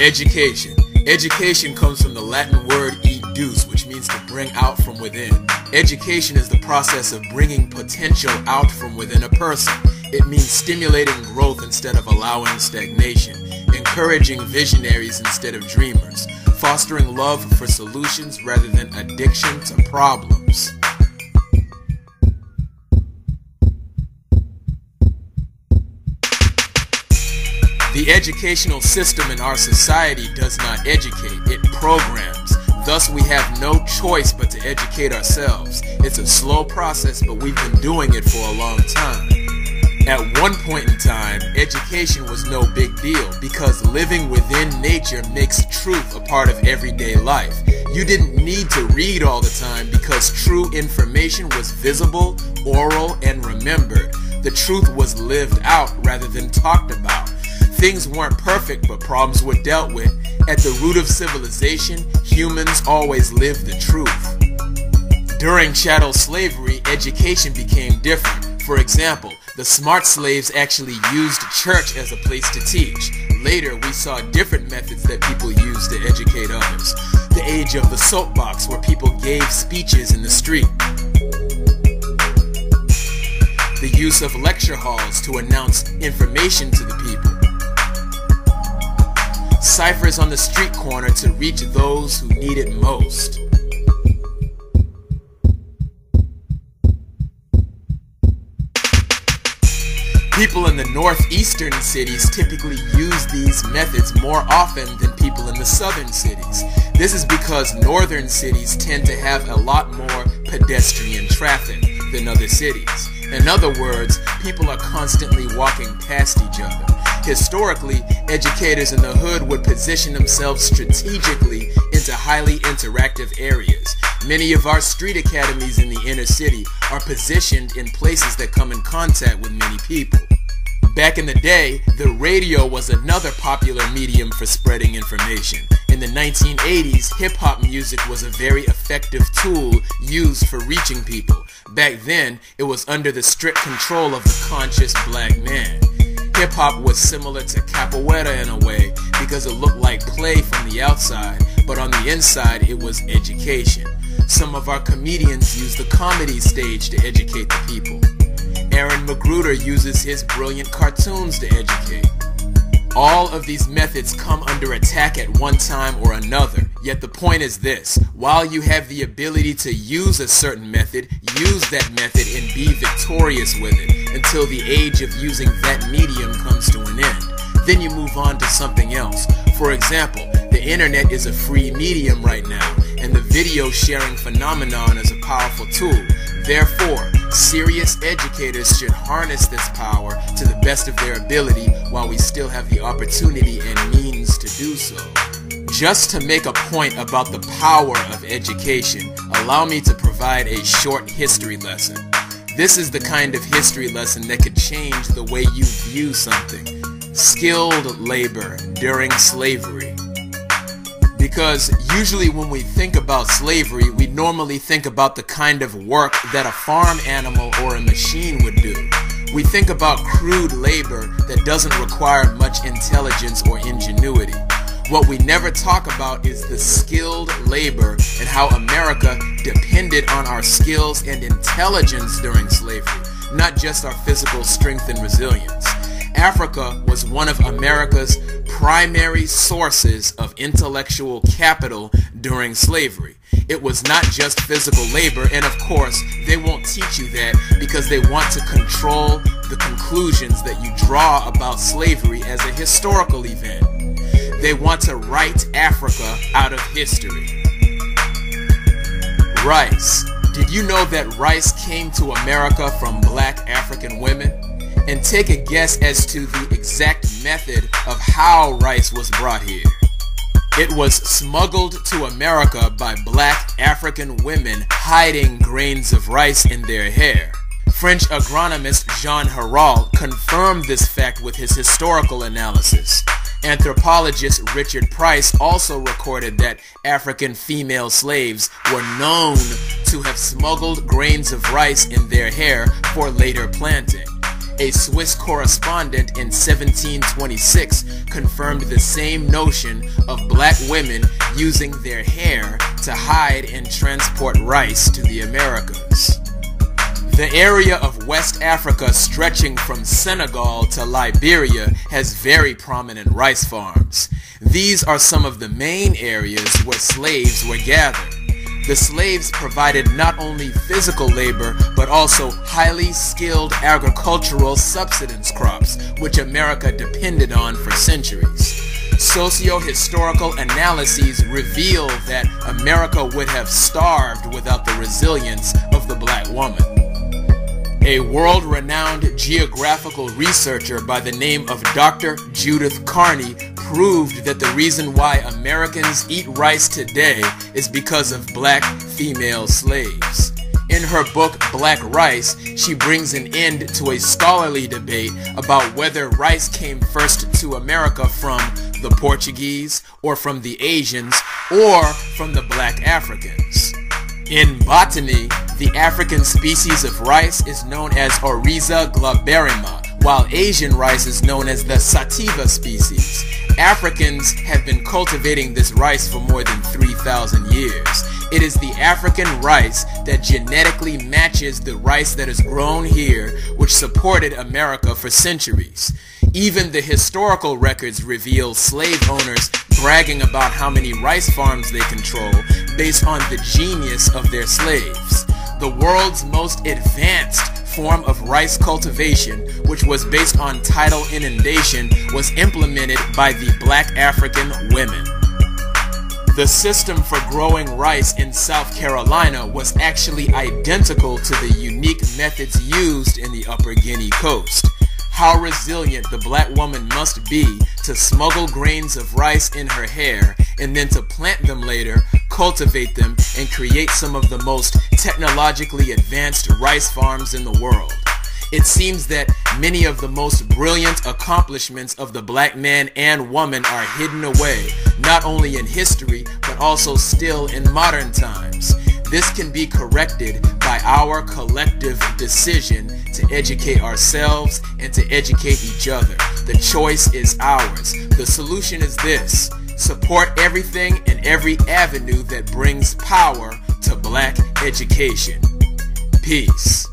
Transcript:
Education. Education comes from the Latin word educe, which means to bring out from within. Education is the process of bringing potential out from within a person. It means stimulating growth instead of allowing stagnation, encouraging visionaries instead of dreamers, fostering love for solutions rather than addiction to problems. The educational system in our society does not educate, it programs. Thus, we have no choice but to educate ourselves. It's a slow process, but we've been doing it for a long time. At one point in time, education was no big deal because living within nature makes truth a part of everyday life. You didn't need to read all the time because true information was visible, oral, and remembered. The truth was lived out rather than talked about. Things weren't perfect, but problems were dealt with. At the root of civilization, humans always lived the truth. During chattel slavery, education became different. For example, the smart slaves actually used church as a place to teach. Later, we saw different methods that people used to educate others. The age of the soapbox, where people gave speeches in the street. The use of lecture halls to announce information to the people. Ciphers on the street corner to reach those who need it most. People in the northeastern cities typically use these methods more often than people in the southern cities. This is because northern cities tend to have a lot more pedestrian traffic than other cities. In other words, people are constantly walking past each other. Historically, educators in the hood would position themselves strategically into highly interactive areas. Many of our street academies in the inner city are positioned in places that come in contact with many people. Back in the day, the radio was another popular medium for spreading information. In the 1980s, hip-hop music was a very effective tool used for reaching people. Back then, it was under the strict control of the conscious black man. Hip-hop was similar to capoeira in a way because it looked like play from the outside, but on the inside it was education. Some of our comedians use the comedy stage to educate the people. Aaron Magruder uses his brilliant cartoons to educate. All of these methods come under attack at one time or another, yet the point is this: while you have the ability to use a certain method, use that method and be victorious with it until the age of using that medium comes to an end. Then you move on to something else. For example, the internet is a free medium right now, and the video sharing phenomenon is a powerful tool. Therefore, serious educators should harness this power to the best of their ability while we still have the opportunity and means to do so. Just to make a point about the power of education, allow me to provide a short history lesson. This is the kind of history lesson that could change the way you view something. Skilled labor during slavery. Because usually when we think about slavery, we normally think about the kind of work that a farm animal or a machine would do. We think about crude labor that doesn't require much intelligence or ingenuity. What we never talk about is the skilled labor and how America depended on our skills and intelligence during slavery, not just our physical strength and resilience. Africa was one of America's primary sources of intellectual capital during slavery. It was not just physical labor, and of course, they won't teach you that because they want to control the conclusions that you draw about slavery as a historical event. They want to write Africa out of history. Rice. Did you know that rice came to America from black African women? And take a guess as to the exact method of how rice was brought here. It was smuggled to America by black African women hiding grains of rice in their hair. French agronomist Jean Hérol confirmed this fact with his historical analysis. Anthropologist Richard Price also recorded that African female slaves were known to have smuggled grains of rice in their hair for later planting. A Swiss correspondent in 1726 confirmed the same notion of black women using their hair to hide and transport rice to the Americas. The area of West Africa stretching from Senegal to Liberia has very prominent rice farms. These are some of the main areas where slaves were gathered. The slaves provided not only physical labor, but also highly skilled agricultural subsistence crops, which America depended on for centuries. Socio-historical analyses reveal that America would have starved without the resilience of the black woman. A world-renowned geographical researcher by the name of Dr. Judith Carney proved that the reason why Americans eat rice today is because of black female slaves. In her book, Black Rice, she brings an end to a scholarly debate about whether rice came first to America from the Portuguese, or from the Asians, or from the black Africans. In botany, the African species of rice is known as Oryza glaberrima, while Asian rice is known as the sativa species. Africans have been cultivating this rice for more than 3,000 years. It is the African rice that genetically matches the rice that is grown here, which supported America for centuries. Even the historical records reveal slave owners bragging about how many rice farms they control based on the genius of their slaves. The world's most advanced form of rice cultivation, which was based on tidal inundation, was implemented by the black African women. The system for growing rice in South Carolina was actually identical to the unique methods used in the Upper Guinea coast. How resilient the black woman must be to smuggle grains of rice in her hair and then to plant them later, cultivate them, and create some of the most technologically advanced rice farms in the world. It seems that many of the most brilliant accomplishments of the black man and woman are hidden away, not only in history, but also still in modern times. This can be corrected by our collective decision to educate ourselves and to educate each other. The choice is ours. The solution is this: support everything and every avenue that brings power to black education. Peace.